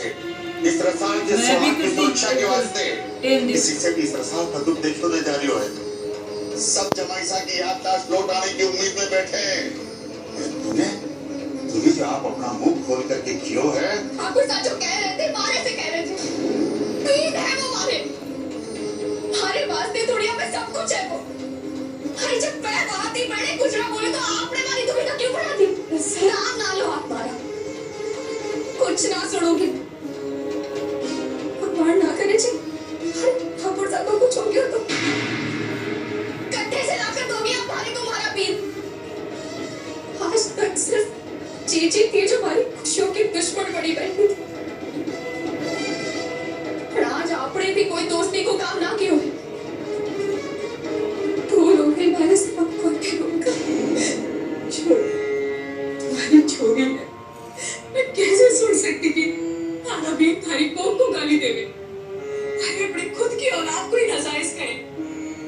थे। इस रसाल के स्वाद की सुरक्षा के वास्ते इसी से भी इस रसाल का दुख देखो दे जा रही है। सब जमाईसा की याददाश्त लौट आने की उम्मीद में बैठे हैं। तूने जो आप अपना मुंह खोल करके क्यों है? ठाकुर साहब जो कह रहे थे मारे से कह रहे थे। पीर है वो मारे। हमारे वास्ते थोड़ी हमें सब कुछ है वो। अरे जब पैर आती बड़े कुछ ना बोले तो आपने मारी तुम्हें तो क्यों पड़ा दी? नाम ना लो आप मारा। कुछ ना सुनोगे। भगवान ना करे जी। अरे ठाकुर साहब को कुछ हो गया तो गड्ढे से लाकर दोगे आप भारी को मारा पीर। आज तक सिर्फ चीची थी जो हमारी खुशियों की दुश्मन बड़ी बैठी थी। पर आज आपने भी कोई दोस्ती को काम ना किया। भूल हो गई मैंने सब को रोका। तुम्हारी छोरी है। मैं कैसे सुन सकती थी तारा भी थारी बहू को गाली देवे। अरे अपने खुद की औलाद को ही नाजायज कहे।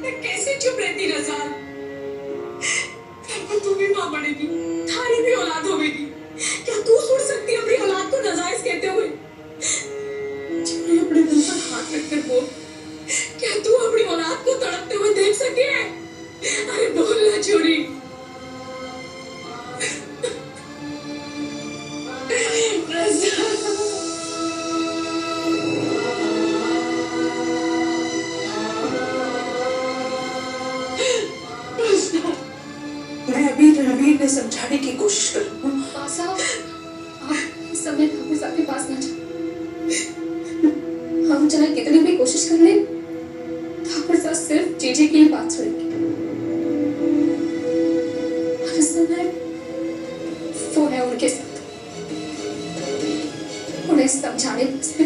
मैं कैसे चुप रहती रज़ाल? कल को तू भी मां बनेगी, थारी भी औलाद होगी। क्या तू सुन सकती है अपनी औलाद को नाजायज कहते हुए? छोरी अपने दिल पर हाथ रखकर बोल, क्या तू अपनी औलाद को तड़पते हुए देख सके? अरे बोल ना छोरी। मैं अभी रणवीर ने समझाने की कोशिश कर रही हूँ। आप इस समय ठाकुर साहब के पास ना जाओ। हम चाहे कितनी भी कोशिश कर लें, ठाकुर साहब सिर्फ जीजी की ही बात सुनेंगे। और इस समय वो है उनके साथ। उन्हें समझाने से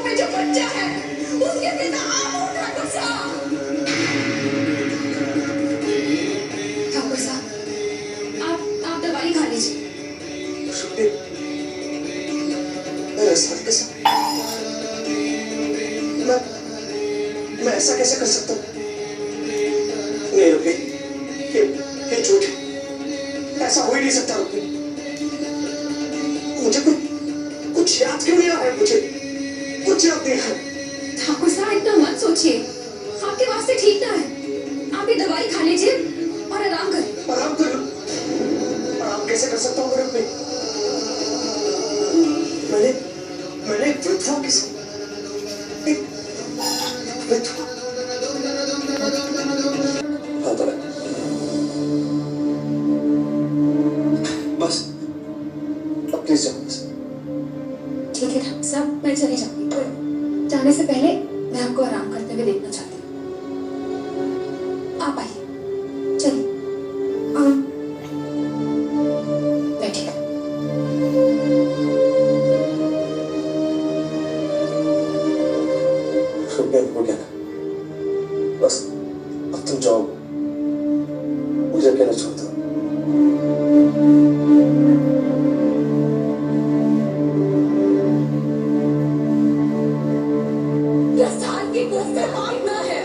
में जो बच्चा है उसके पिता आप हो ठाकुर साहब। ठाकुर साहब आप दवाई खा लीजिए। मैं ऐसा कैसे कर सकता हूँ? नहीं रुपी, ये झूठ है। ऐसा हो ही नहीं सकता रुपी। मुझे कुछ याद क्यों नहीं आ रहा है? मुझे कुछ याद नहीं है। ठाकुर साहब इतना मत सोचिए, आपके वास्ते ठीक ना है। आप ये दवाई खा लीजिए और आराम करें। आराम कर लो। आराम कैसे कर सकता हूँ रुपी? मैंने एक विधवा की बस अब प्लीज जाओ। ठीक है ठाकुर साहब, मैं चली जाऊंगी। जाने से पहले मैं आपको आराम करते हुए देखना चाहती हूँ। आप आइए, चलिए। बैठिए। हो गया। बस अब तुम जाओ, मुझे अकेला छोड़ दो। रसाल की गोद से मांगना है,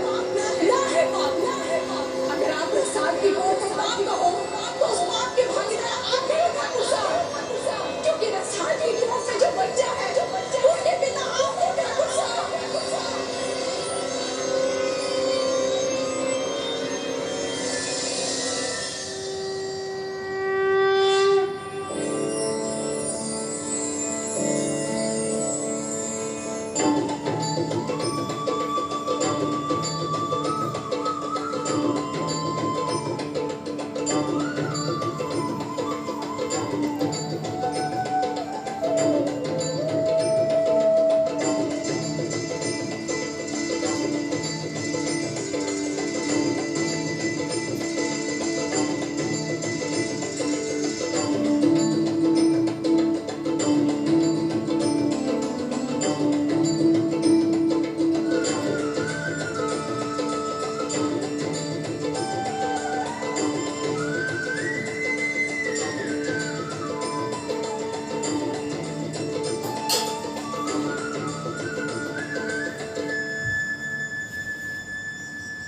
ना है बाप। अगर आप रसाल की गोद से बाप कहो तो उस बाप के भागीदार आप ही हो ठाकुर साहब। क्योंकि रसाल की गोद से जो बच्चा है उसके पिता आप हो ठाकुर साहब।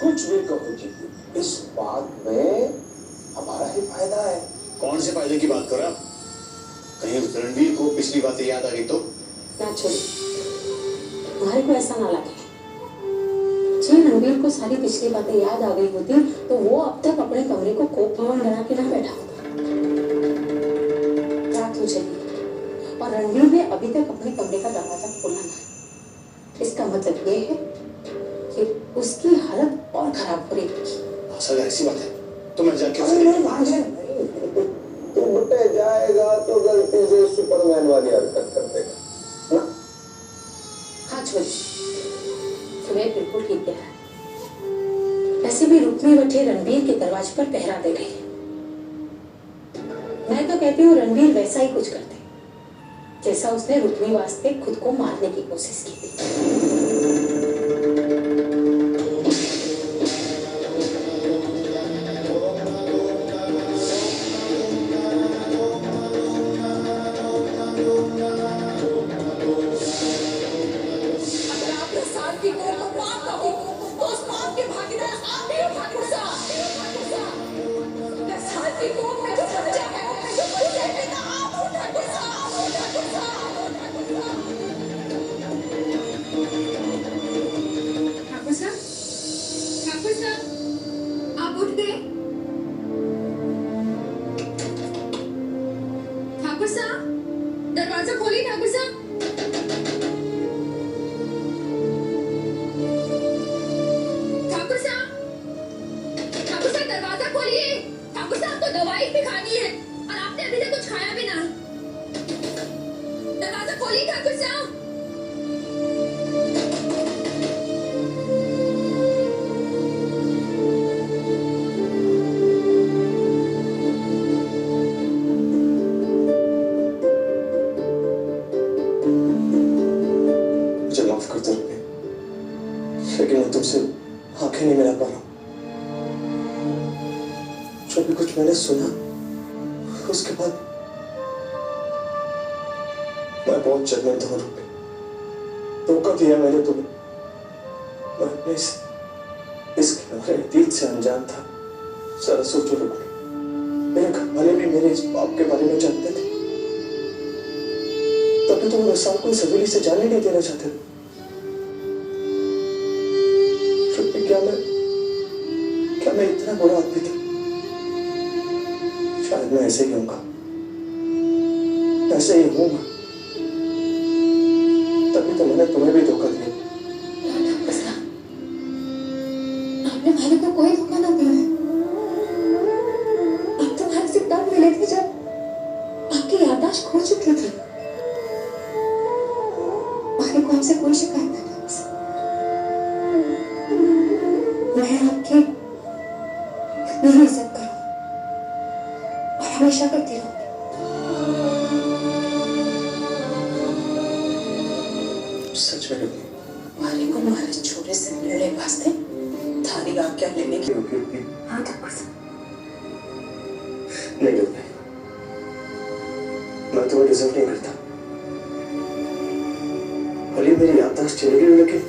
कुछ भी कहो जी, इस बात में हमारा कौन से फायदे की बात कर रहा है? कहीं रणवीर को पिछली बातें याद आ गई तो? ना छोड़ो, तुम्हारे को ऐसा ना लगे। जी रणवीर को सारी पिछली बातें याद आ गई होती तो वो अब तक अपने कमरे को कोक भवन बना के ना बैठा होता। रात हो चली और रणवीर ने अभी तक अपने कमरे का दरवाजा खोला ना। इसका मतलब ये है कि उसकी हालत और खराब हो रही है। सर ऐसी बात है तो मैं जाके तू बुट्टे जाएगा तो गलती से सुपरमैन वाली हरकत कर देगा ना? हाँ छोड़, तुम्हें बिल्कुल ठीक कह रहा है। वैसे भी रुकने बैठे रणवीर के दरवाजे पर पहरा दे रही है। मैं तो कहती हूँ रणवीर वैसा ही कुछ करते जैसा उसने रुकने वास्ते खुद को मारने की कोशिश की थी। दरवाजा खोलिए ठाकुर साहब। ठाकुर साहब, ठाकुर साहब दरवाजा खोलिए। ठाकुर साहब को दवाई भी खानी है और आपने अभी तक कुछ खाया भी ना। दरवाजा खोलिए ठाकुर साहब। लेकिन मैं तुमसे आंखें नहीं मिला पा रहा। जो भी कुछ मैंने सुना उसके बाद मैं बहुत जजमेंट हूँ। धोखा दिया मैंने तुम्हें। मैं अपने इस अतीत से अनजान था। जरा सोचो रुकने, मेरे घर वाले भी मेरे इस पाप के बारे में जानते थे। तभी तुम रसाल को इस हवेली से जाने नहीं देना चाहते थे। क्या मैं इतना बुरा आदमी था? शायद मैं ऐसे ही होऊंगा, ऐसे ही हूँ। तभी तो मैंने तुम्हें भी धोखा दिया। आपने भाई को कोई धोखा ना दिया है। आप तुम्हारे से तब मिले थे जब आपकी याददाश्त खो चुकी थी। भाई को हमसे कोई शिकायत नहीं। मैं आपकी इतनी इज्जत करूं और हमेशा करती रहूं। सच में मारे को मारे छोरे से मिलने वास्ते थारी आज्ञा लेने की। हाँ ठाकुर साहब। नहीं मैं तुम्हें डिजर्व नहीं करता। भले मेरी याददाश्त चली गई लेकिन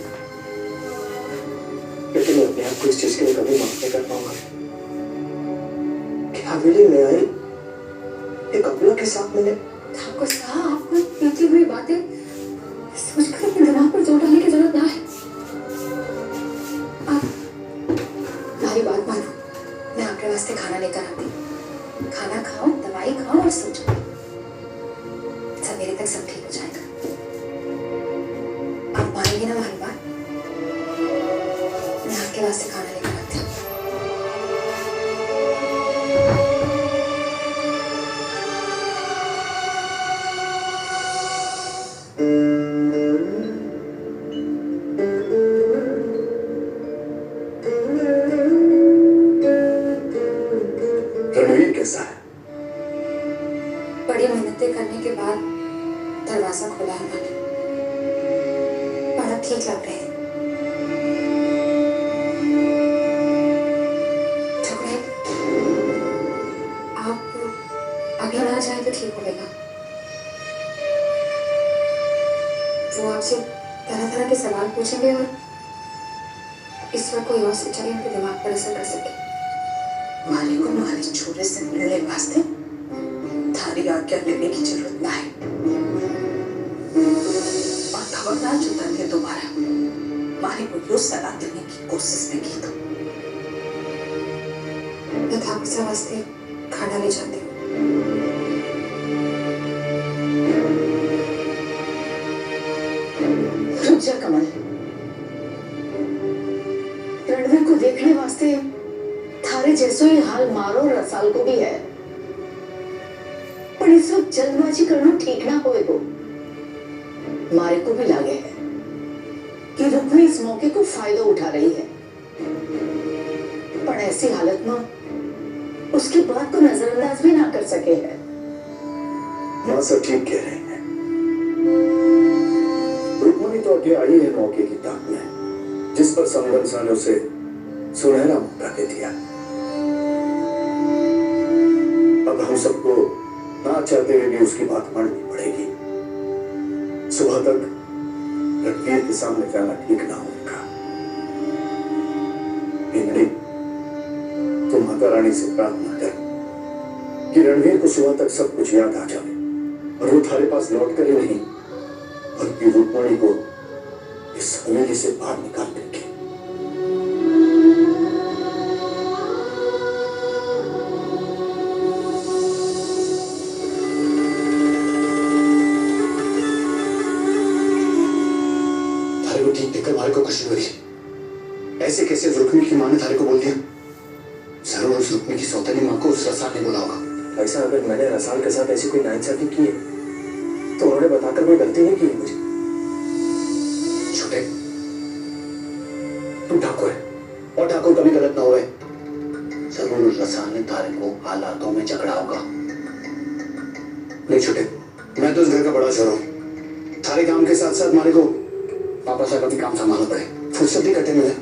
मैं अपने आप को इस चीज के लिए कभी माफ नहीं कर पाऊंगा कि हवेली में आई एक अबला के साथ मैंने। ठाकुर साहब, आपको बीती हुई बातें सोचकर अपने दिमाग पर जोर डालने की जरूरत ना है। आप हमारी बात मानो, मैं आपके वास्ते खाना लेकर आती। खाना खाओ, दवाई खाओ और सो जाओ। सवेरे तक सब ठीक हो जाएगा। आप मानेंगे ना हमारी बात? मैं आपके वास्ते खाना लेकर आती हूँ। रणवीर कैसा है? बड़ी मेहनतें करने के बाद दरवाजा खोला है मैंने। बड़ा ठीक लग रहे हैं। अभी ना जाए तो ठीक होगा। वो आपसे तरह तरह के सवाल पूछेंगे और इस वक्त कोई और सच्चाई उनके दिमाग पर असर कर सके। मारे को मारे छोरे से मिलने वास्ते आज्ञा लेने की जरूरत ना है। और खबरदार जो तने दोबारा मारी को यो सलाह देने की कोशिश में की तो मैं ठाकुर साहब वास्ते खाना ले जाती हूँ। रुक जा कमल, रणवीर को देखने वास्ते थारे जैसो ही हाल मारो और रसाल को भी है, पर इस वक्त जल्दबाजी करना ठीक ना होए को मारे को भी लागे है कि रुक्मी इस मौके को फायदा उठा रही है, पर ऐसी हालत में उसकी बात को नजरअंदाज भी ना कर सके है। माँ सब ठीक कह रहे हैं। रुक्मणी तो आगे आई है मौके की ताक में, जिस पर संवंसा ने उसे सुनहरा मौका दे दिया। अब हम सबको ना चाहते हुए भी उसकी बात माननी पड़ेगी। सुबह तक रणवीर के सामने जाना ठीक ना होगा। इंद्री, तुम माता रानी से प्रार्थना कर कि रणवीर को सुबह तक सब कुछ याद आ जाए और वो थारे पास लौट कर ही नहीं बल्कि रुक्मणी को इस हवेली से बाहर निकाल देंगे। थारे को ठीक देखकर मारे को खुशी हो रही है। ऐसे कैसे रुक्मी की माँ ने थारे को बोल दिया? जरूर उस रुक्मी की सौतेली माँ को उस रसाल ने बोला होगा। ऐसा अगर मैंने रसाल के साथ ऐसी कोई नाइंसाफी की है तो उन्होंने बताकर कोई गलती नहीं की है मुझे। छोटे, तुम ठाकुर है और ठाकुर कभी गलत ना हुए। जरूर उस रसाल ने थारे को हालातों में झगड़ा होगा। नहीं छोटे, मैं तो इस घर का बड़ा छोरा हूँ। थारे काम के साथ साथ मारे को पापा साहब का भी काम संभालना पड़े। फुर्सत भी कटे मिले,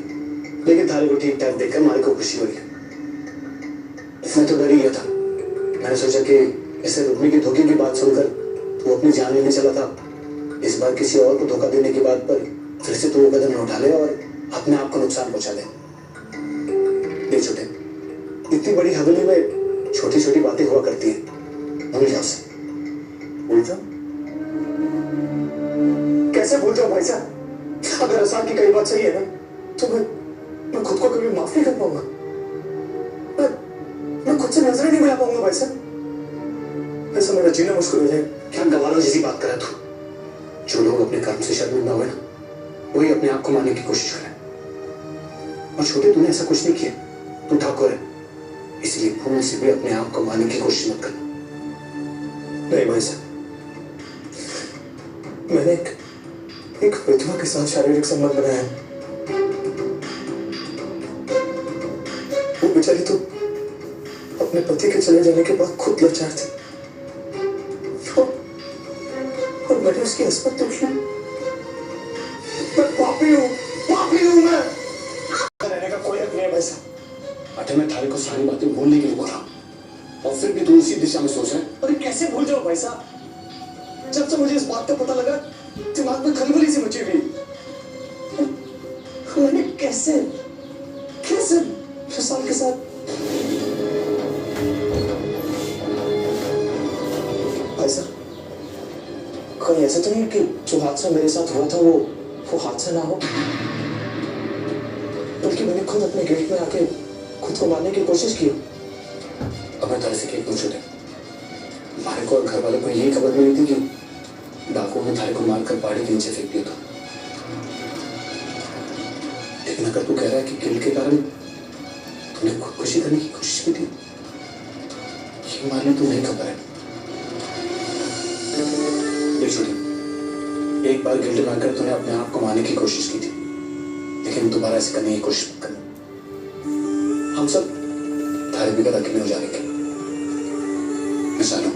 लेकिन थारे को ठीक ठाक देखकर मारे को खुशी हुई। मैं तो डर ही गया था। मैंने सोचा कि इसे रुक्मी की धोखे की बात सुनकर वो अपनी जान लेने चला था। इस बार किसी और को धोखा देने की बात पर फिर से तो वो कदम न उठा ले और अपने आप को नुकसान पहुंचा दे। देख छोटे, इतनी बड़ी हवेली में छोटी छोटी बातें हुआ करती हैं। भूल जाओ उसे। भूल जाओ? कैसे भूल जाओ भाई साहब? अगर रसाल की कई बात सही है ना तो मैं खुद को कभी माफ नहीं कर पाऊंगा। मैं खुद से नजर नहीं मिला पाऊंगा भाई साहब। ऐसा मेरा जीना मुश्किल हो जाए। क्या गवारा जैसी बात कर रहा तू? जो लोग अपने कर्म से शर्मिंदा हुए ना वही अपने आप को मारने की कोशिश करें। और छोटे, तूने ऐसा कुछ नहीं किया। तू ठाकुर है, इसलिए भूल से भी अपने आप को मारने की कोशिश मत करना। नहीं भाई साहब, मैंने एक विधवा के साथ शारीरिक संबंध बनाया। वो बेचारी तो अपने पति के चले जाने के बाद खुद लाचार थी और मैंने उसकी अस्पत तोड़ ली। मैं पापी हूँ मैं। रहने का कोई हक नहीं है भाई साहब। अरे मैं थारे को सारी बातें भूलने के लिए बोला और फिर भी तू उसी दिशा में सोच रहा है। अरे कैसे भूल जाओ भाई साहब? जब से मुझे इस बात का पता लगा दिमाग में खलबली सी मची हुई। मैंने कैसे रसाल के साथ भाई साहब, कहीं ऐसा तो नहीं कि जो हादसा मेरे साथ हुआ था वो हादसा ना हो, बल्कि मैंने खुद अपने गेट में आके खुद को मारने की कोशिश की। अब मैं तारे से क्या पूछूं? हमारे को और घर वालों को यही खबर मिली थी कि डाकुओं ने थारे को मारकर पहाड़ी के नीचे फेंक दिया था। लेकिन अगर तू कह रहा है कि किल के कारण तूने खुदकुशी करने की कोशिश की थी, ये हमारे लिए तो नहीं खबर है। देख छोटे, एक बार गिल्ट में आकर तूने अपने आप को मारने की कोशिश की थी, लेकिन दोबारा ऐसे करने की कोशिश मत करना। हम सब थारे बिगड़ अकेले हो जाएंगे। मैं चलूं।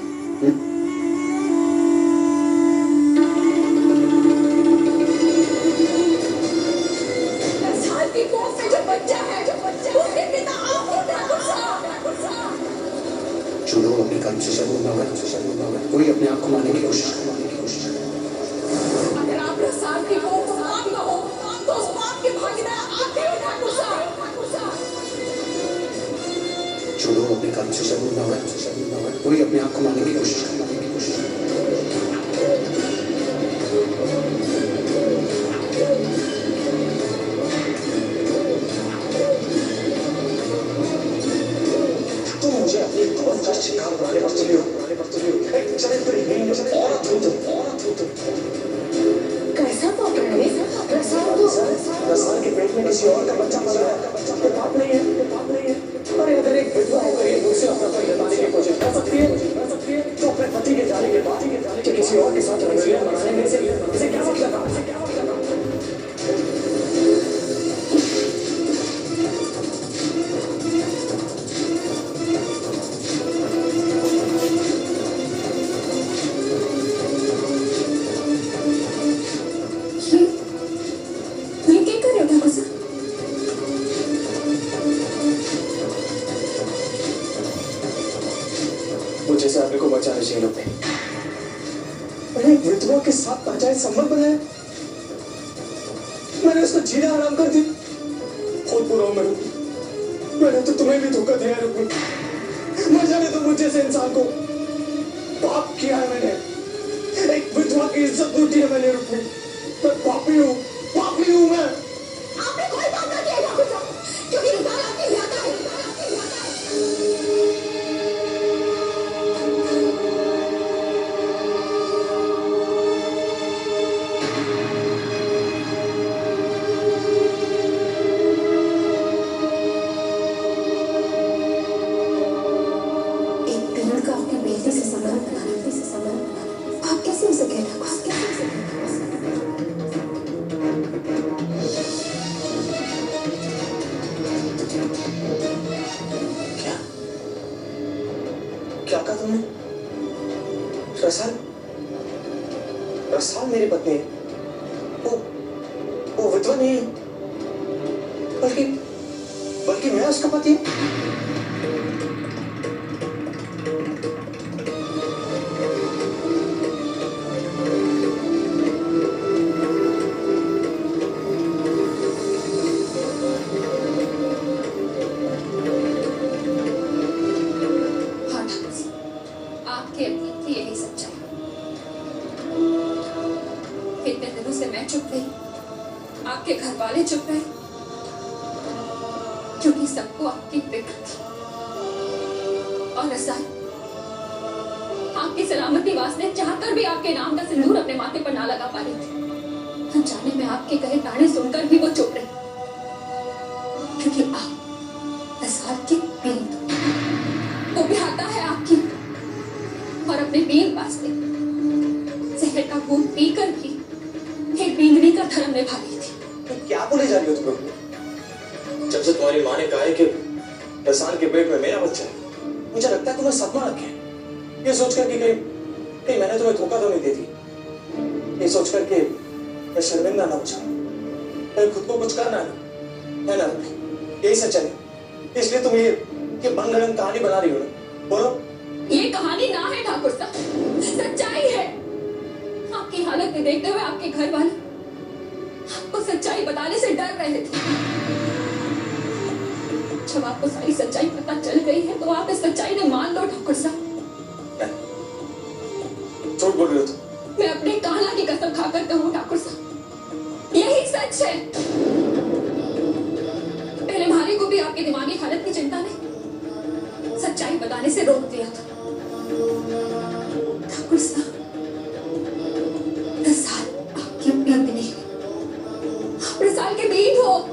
जो लोग अपने कर्म से शर्मिंदा हुए कोई अपने आप को मारने की कोशिश करे। अगर आप रसाल की को पाप न हो तो उस पाप के भागीदार आप ही हो ठाकुर साहब। जो लोग अपने कर्म से शर्मिंदा हुए कोई अपने आप को मारने की कोशिश करे। मुझे अपनी कौन का शिकार बनाने पर तुली हो, एक चरित्रहीन औरत हो तुम। कैसा पाप है रसाल के पेट में किसी और का बच्चा पला है, ये पाप नहीं है। अरे अगर एक विधवा होकर ये दूसरे अपना पति जताने की कोशिश कर सकती है तो अपने पति के जाने के बाद कि किसी और के साथ रंगोलियां मनाने में इसे क्या वक्त लगा? ये क्या कर रहे हो ठाकुर साहब? मुझे से आपने को बचाना चाहिए लोग ने। मैंने एक विधवा के साथ पंचायत संबंध बनाया, मैंने उसको जीना हराम कर दी। खुद बुरा हूं मैंने तो तुम्हें भी धोखा दिया रुक्मी। मर जाने दो मुझे से इंसान को। पाप किया है मैंने, एक विधवा की इज्जत लूटी है मैंने रुक्मी। मैं पापी हूँ मैं। आपने कोई पाप ना किया ठाकुर साहब, क्योंकि रसाल आपकी ज्यादा है। एक पेड़ का अपनी बेटी से संबंध बनाना, आप कैसे उसे कह ठाकुर साहब? क्या कहा तुमने? रसाल मेरी पत्नी है। वो विधवा नहीं है, बल्कि मैं उसका पति हूं। हाँ ठाकुर साहब, आपके अतीत की यही सच्चाई। इतने दिनों से मैं चुप रही, आपके घर वाले चुप रहे, क्योंकि सबको आपकी फिक्र थी। और रसाल, आपकी सलामती वास्ते चाहकर भी आपके नाम का सिंदूर अपने माथे पर ना लगा पा रही थी। अनजाने में आपके कहे ताने सुनकर भी वो चुप रही, क्योंकि आप रसाल की बीन, वो भी आता है आपकी, और अपने बीन वास्ते जहर का खून पीकर भी एक बींगनी का धर्म निभा रही थी। तुम क्या बोले जा रही हो तुम लोग? जब से तुम्हारी माँ ने कहा है कि रसाल के पेट में मेरा बच्चा है, मुझे लगता है तुम्हें सपना लग गया। ये सोचकर कि कहीं मैंने तुम्हें धोखा तो नहीं दे दी, ये सोचकर कि मैं शर्मिंदा ना हो जाऊं, मैं खुद को कुछ करना है ना? यही सच्चाई, इसलिए तुम ये मनगढ़ंत कहानी बना रही हो ना? बोलो। ये कहानी ना है ठाकुर साहब, सच्चाई है। आपकी हालत में देखते हुए आपके घर वाले आपको सच्चाई बताने से डर रहे थे। जब आपको सारी सच्चाई पता चल गई है तो आप इस सच्चाई ने मान लो ठाकुर साहब। झूठ बोल रहे हो तुम। मैं अपने कान्हा की कसम खाकर कहूँ ठाकुर साहब, यही सच है। पहले मारे को भी आपकी दिमागी हालत की चिंता ने सच्चाई बताने से रोक दिया था। ठाकुर साहब, रसाल आपकी बीन नहीं, आप रसाल के बीन हो,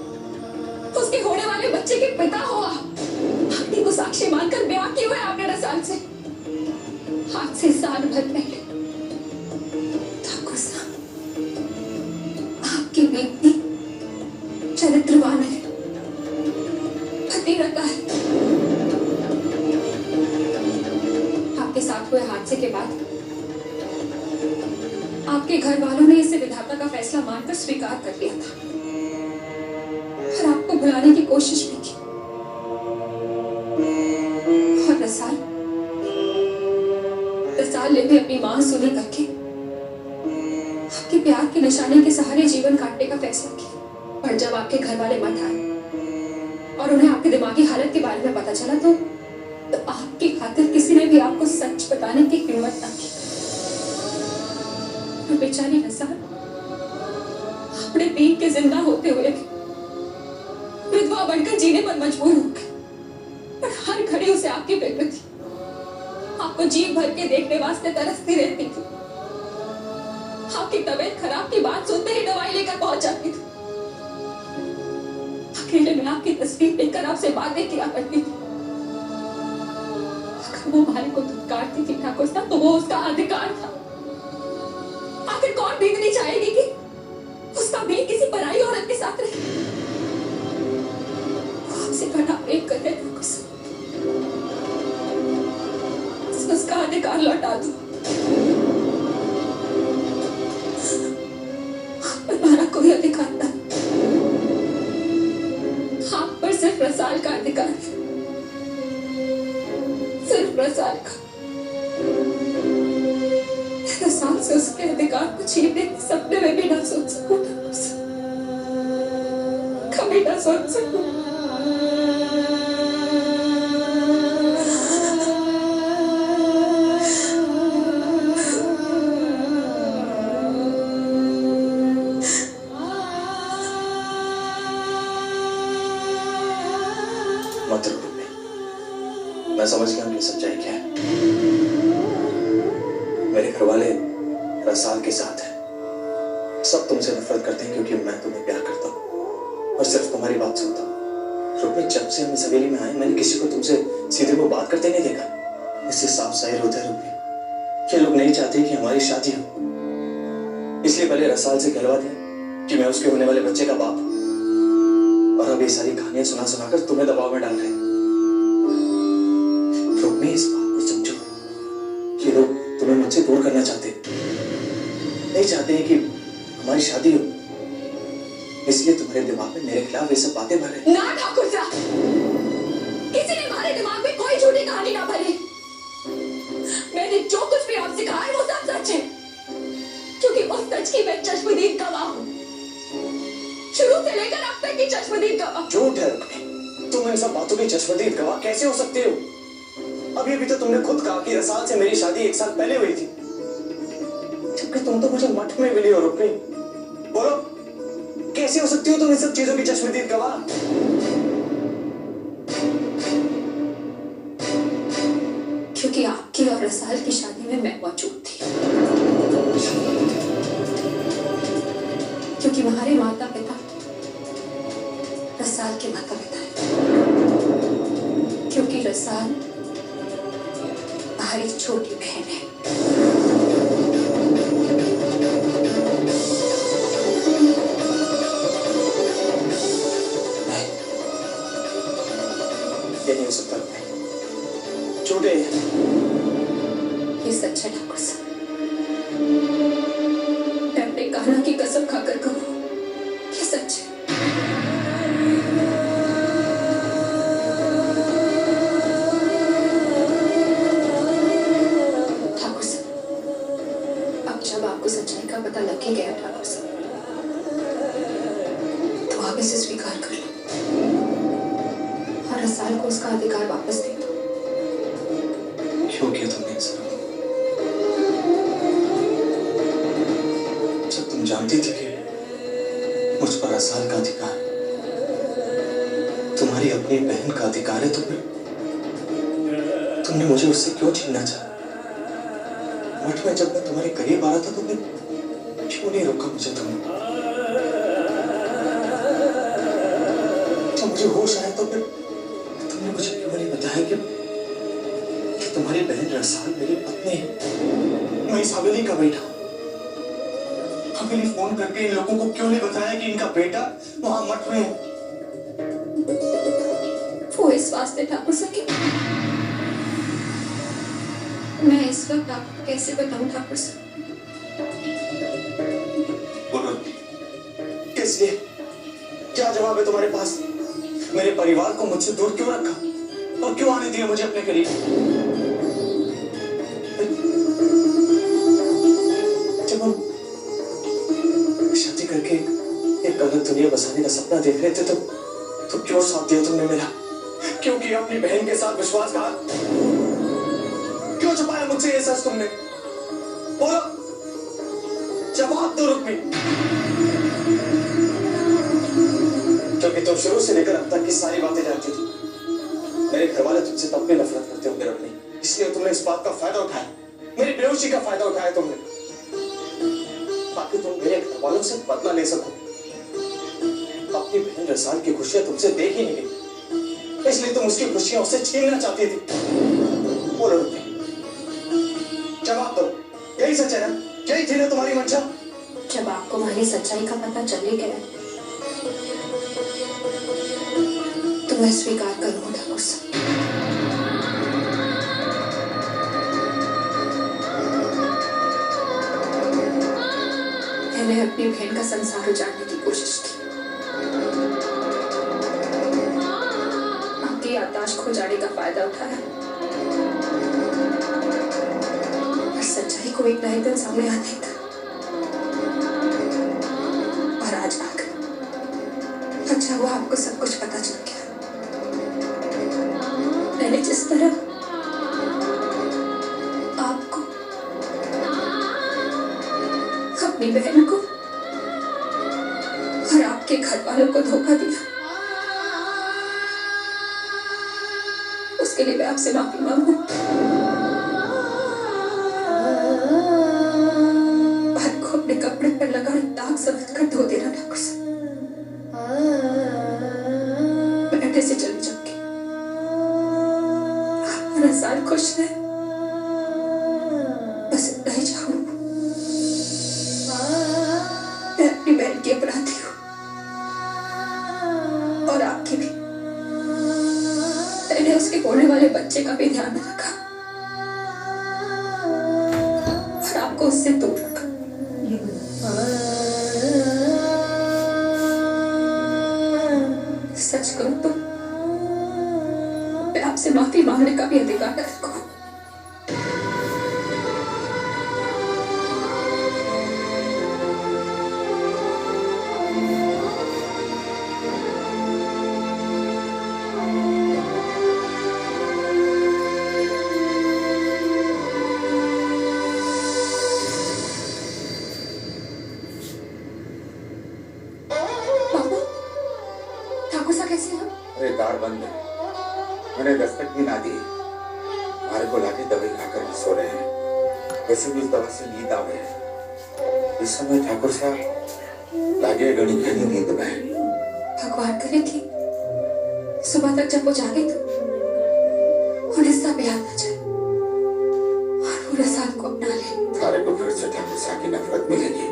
उसके होने वाले बच्चे के पिता हो। आप अपनी को साक्षी मानकर ब्याह किए हुए आपने रसाल से, आज से साल भर पहले। ठाकुर साहब, आपकी बेटी चरित्रवान है, पतिव्रता है। आपके साथ हुए हादसे के बाद आपके घर वालों ने इसे विधाता का फैसला मानकर स्वीकार कर लिया था और आपको भुलाने की कोशिश भी की। और रसाल ने भी अपनी मां सुनी करके आपके प्यार के निशाने के सहारे जीवन काटने का फैसला किया। पर जब आपके घर वाले मत आए और उन्हें आपकी दिमागी हालत के बारे में पता चला तो आपकी खातिर किसी ने भी आपको सच बताने की हिम्मत न की। और बेचारी रसाल अपने बीन के जिंदा होते हुए विधवा बनकर जीने पर मजबूर हो गई। पर हर घड़ी उसे आपकी फिक्र आपको जी भर के देखने वास्ते तरसती रहती थी। आपकी तबीयत खराब की बात सुनते ही दवाई लेकर पहुंच जाती थी। अकेले में आपकी तस्वीर देखकर आपसे बातें किया करती थी। अगर वो भाई को धुतकारती थी ठाकुर साहब, तो वो उसका अधिकार था। आखिर कौन बीतनी चाहेगी कि उसका भी किसी पराई औरत के साथ रहे? आपसे बड़ा प्रेम करते ठाकुर साहब, उसका अधिकार लौटा दो। आप पर हमारा कोई अधिकार नहीं। आप पर सिर्फ रसाल का अधिकार, सिर्फ रसाल का। रसाल से उसके अधिकार को छीनने के सपने में भी ना सोच सकूं, कभी ना सोच सकूं। मत रो, मैं समझ गया कि सच्चाई क्या है। मेरे घर वाले रसाल के साथ हैं। सब तुमसे नफरत करते हैं क्योंकि मैं तुम्हें प्यार करता हूँ और सिर्फ तुम्हारी बात सुनता हूँ। रुपये, जब से हम इस हवेली में आए मैंने किसी को तुमसे सीधे वो बात करते नहीं देखा। इससे साफ जाहिर होता है रुपये, ये लोग नहीं चाहते कि हमारी शादी हो, इसलिए पहले रसाल से कहलवा दिया कि मैं उसके होने वाले बच्चे का बाप हूँ, और अब ये सारी कहानियां सुना सुनाकर तुम्हें दबाव में डाल रहे हैं। रुक्मी, इस बात को समझो कि लोग तुम्हें मुझसे दूर करना चाहते हैं, नहीं चाहते हैं कि हमारी शादी हो, इसलिए तुम्हारे दिमाग में मेरे खिलाफ ये सब बातें भर रहे। ना ठाकुर साहब, किसी ने हमारे दिमाग में कोई झूठी कहानी ना भरी। मैंने जो कुछ भी आपसे कहा है वो सब सच है, क्योंकि उस सच की मैं चश्मदीद गवाह हूँ। शुरू से लेकर अब तक की चश्मदीद गवाह। झूठ है रुक्मी, तुम इन सब बातों की चश्मदीद गवाह कैसे हो सकते हो? अभी अभी तो तुमने खुद कहा कि रसाल से मेरी शादी 1 साल पहले हुई थी, जबकि तुम तो मुझे मठ में मिली हो। रुक्मी, बोलो कैसे हो सकती हो तुम इन सब चीजों की चश्मदीद गवाह? क्योंकि आपकी और रसाल की शादी में मैं मौजूद थी, क्योंकि हमारे माता पिता रसाल के माता पिता है, क्योंकि रसाल हमारी छोटी बहन है। ये नहीं हो सकता, झूठे। ये सच है ठाकुर साहब, मैं अपने कान्हा की कसम खाकर कहूं, ये सच है। ठाकुर साहब, अब जब आपको सच्चाई का पता लग ही गया ठाकुर साहब, तो आप इसे स्वीकार कर लो और रसाल को उसका अधिकार वापस दे दो। क्यों किया तुमने ऐसा? जब तुम जानती थी कि मुझ पर रसाल का अधिकार, तुम्हारी अपनी बहन का अधिकार है, तो फिर तुमने मुझे उससे क्यों छीनना चाहा? मठ में जब मैं तुम्हारे करीब आ रहा था तो फिर क्यों नहीं रोका मुझे तुमने? जब मुझे होश आया तो फिर तुमने मुझे क्यों नहीं बताया कि तुम्हारी बहन रसाल मेरी पत्नी है, मैं इस हवेली का बेटा हूं? हवेली फोन करके इन लोगों को क्यों नहीं बताया कि इनका बेटा वहां मठ में है? वो इस वास्ते ठाकुर साहब कि मैं इस वक्त आपको कैसे बताऊं ठाकुर साहब? बोलो, किस लिए? क्या जवाब है तुम्हारे पास? मेरे परिवार को मुझसे दूर क्यों रखा और क्यों आने दिया मुझे अपने करीब? जब हम शादी करके एक अलग दुनिया बसाने का सपना देख रहे थे तो क्यों साथ दिया तुमने मेरा? क्यों किया अपनी बहन के साथ विश्वासघात? क्यों छुपाया मुझसे ये सच तुमने? बोलो, जवाब दो रुक्मी। क्योंकि तुम शुरू से लेकर अब तक की सारी बातें जानती थी। मेरे घर वाले तुमसे तब भी नफरत करते होंगे रुक्मी, इसलिए तुमने इस बात का फायदा उठाया, मेरी बेहोशी का फायदा उठाया तुमने, ताकि तुम मेरे घर वालों से बदला ले सको। अपनी बहन रसाल की खुशियां तुमसे देख ही नहीं गई, इसलिए तुम उसकी खुशियां उससे छीनना चाहती थी। बोलो रुपये, जवाब दो, यही सच है ना? यही थी ना तुम्हारी मंशा? जब आपको हमारी सच्चाई का पता चल ही गया तो मैं स्वीकार करूंगा ठाकुर साहब। मैंने अपनी बहन का संसार उजाड़ने की कोशिश की, आपकी याददाश्त खो जाने का फायदा उठाया, और सच्चाई को एक नए दिन सामने आने था। और आज आकर अच्छा हुआ आपको सब कुछ पता चल गया। मैंने जिस तरह आपको, अपनी बहन को और आपके घर वालों को धोखा दिया, उसके लिए मैं आपसे माफी मांगू। बात को अपने कपड़े पर लगा दाग समझ कर धो देना ठाकुर साहब। मैं अड्डे से चली जाऊंगी, हर साल खुश रहे, बस इतना ही चाहूंगी। मैं अपनी बहन की अपराधी हूँ और आपकी भी। मैंने उसके होने वाले बच्चे का भी ध्यान रखा और आपको उससे दूर रखा। सच कहूं तो मैं आपसे माफी मांगने का भी अधिकार रखूं। कैसे हो? अरे द्वार बंद है, मैंने दस्तक भी ना दी। हमारे को लाके दवाई खाकर भी सो रहे हैं। वैसे भी उस दवा से नींद आ गई। इस समय ठाकुर साहब लागे घड़ी घड़ी नींद में। भगवान करे कि सुबह तक जब वो जागे तो उन्हें सब याद आ जाए और पूरे साल को अपना ले। थारे को फिर से ठाकुर साहब की नफरत मिलेगी।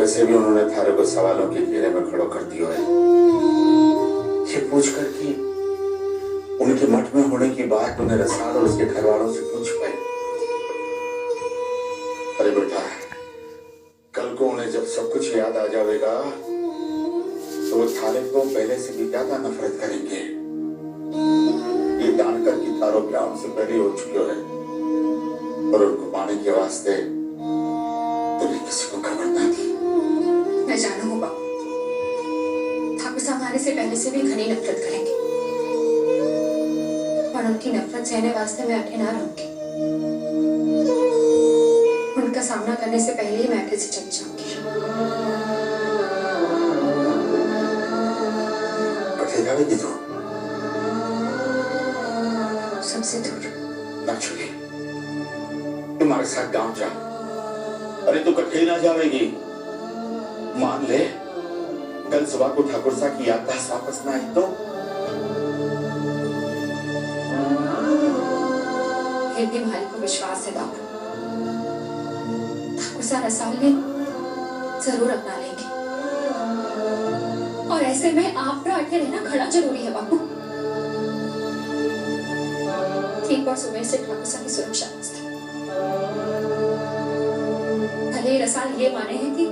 वैसे भी उन्होंने थारे को सवालों के घेरे में खड़ो कर दिया है, ये पूछकर कि उनके मठ में होने की बात उन्हें रसाल और उसके घर वालों से पूछ पाए। अरे बेटा, कल को उन्हें जब सब कुछ याद आ जाएगा तो वो थारे को पहले से भी ज्यादा नफरत करेंगे। ये जानकर कि थारो ब्याह उनसे पहले हो चुके हैं और उनको पाने के वास्ते तुम्हें किसी को खबर ना दी। मैं जानू हूँ बाबू, ठाकुर साहब हमारे से पहले से भी घनी नफरत करेंगे और उनकी नफरत सहने वास्ते मैं अठे ना रहूंगी। उनका सामना करने से पहले ही मैं अठे से चली जाऊंगी। कठे जाएगी तू? सबसे दूर। ना छुए, तुम्हारे साथ गांव जा। अरे तू कठे ना जाएगी। मान ले कल सुबह को ठाकुर साहब की याददाश्त वापस ना आई तो? फिर भी हमारे को विश्वास है बाबू, ठाकुर साहब रसाल ने जरूर अपना लेंगे और ऐसे में आप पर अटे रहना खड़ा जरूरी है बाबू। ठीक और सुबह से ठाकुर साहब की सुरक्षा वास्ते भले ही रसाल ये माने हैं कि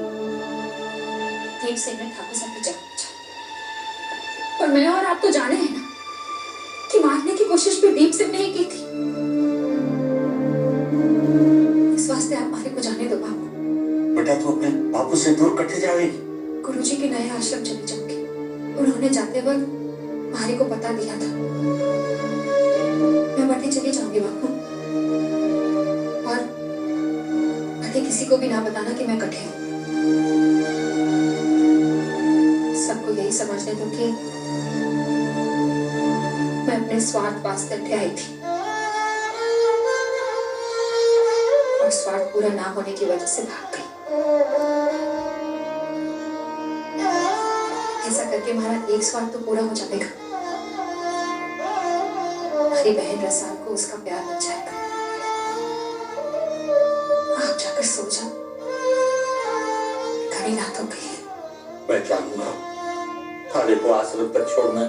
दीप सिंह ने ठाकुर साहब की जान बचाई, पर मैं और आप तो जाने हैं ना कि मारने की कोशिश भी दीप सिंह ने ही की थी। इस वास्ते आप मारे को जाने दो बाबू। बेटा तू अपने बापू से दूर कटे जाएगी। गुरुजी के नए आश्रम चले जाऊंगी। उन्होंने जाते वक्त मारे को बता दिया था। मैं बटे चली जाऊंगी बापू और बटे किसी को भी ना बताना कि मैं कटे हूँ। सबको यही समझने दो कि मैं अपने स्वार्थ वास्ते अठे आई थी पूरा ना होने की वजह से भाग गई। ऐसा करके हमारा एक स्वार्थ तो पूरा हो जाएगा, हमारी बहन रसाल को उसका प्यार मिल जाएगा। आप जाकर सो जाओ, घड़ी रात हो गई है। मैं चाहूंगा थारे को आश्रम तक छोड़ना,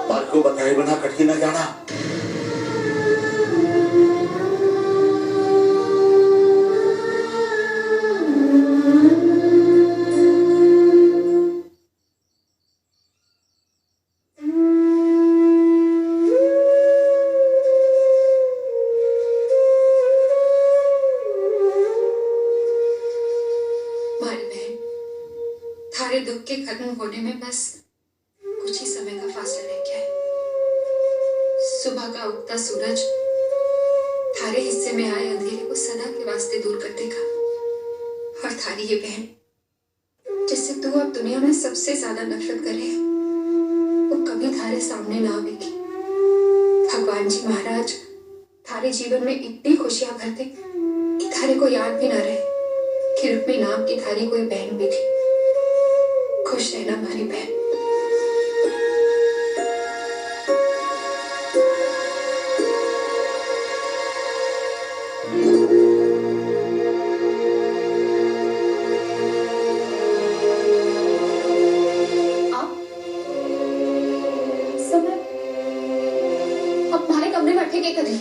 मार्ग को बताए बिना कहीं न जाना। थारे दुख के खत्म होने में बस कुछ ही समय का फासला रह गया है। सुबह का उगता सूरज थारे हिस्से में आए अंधेरे को सदा के वास्ते दूर कर देगा, और थारी ये बहन जिससे तू अब दुनिया में सबसे ज्यादा नफरत करे, वो कभी थारे सामने ना आवेगी। भगवान जी महाराज थारे जीवन में इतनी खुशियां भर दे कि थारे को याद भी ना रहे कि रुक्मी नाम की थारी कोई बहन भी थी। खुश रहना हमारी बहन। आप समय अब हमारे कमरे में अटके कर रही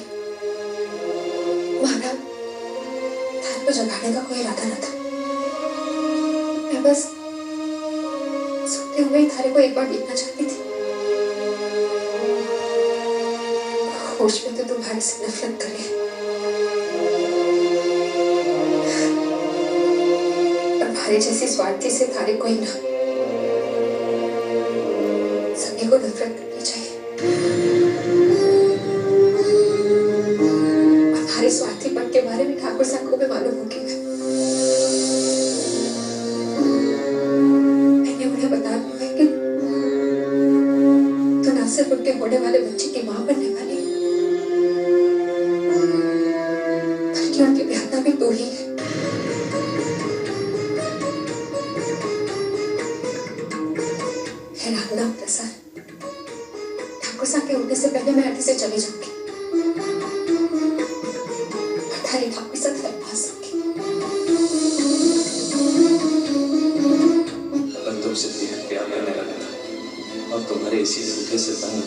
महाराज, थारे को जगाने का कोई इरादा न था। मैं बस सोते हुए थारे को एक बार देखना चाहती थी। होश में तो तुम्हारे से नफरत करे, और भारे जैसी स्वार्थी से थारे कोई ना, सभी को नफरत करनी चाहिए। और भारे स्वार्थीपन के बारे में ठाकुर साहब को भी मालूम हो गया। बता दूं कि तो ना सिर्फ उनके होने वाले बच्चे की मां बनने वाली, बल्कि उनकी ब्याहता भी तू ही है। हैरान ना होता सर, ठाकुर साहब के उठने से पहले मैं आगे से चली जाऊंगी, और थारी ठाकुर साहब घर पास होगी। तुमसे बेहद प्यार करने लगा था, और तुम्हारे इसी रूठे से तंग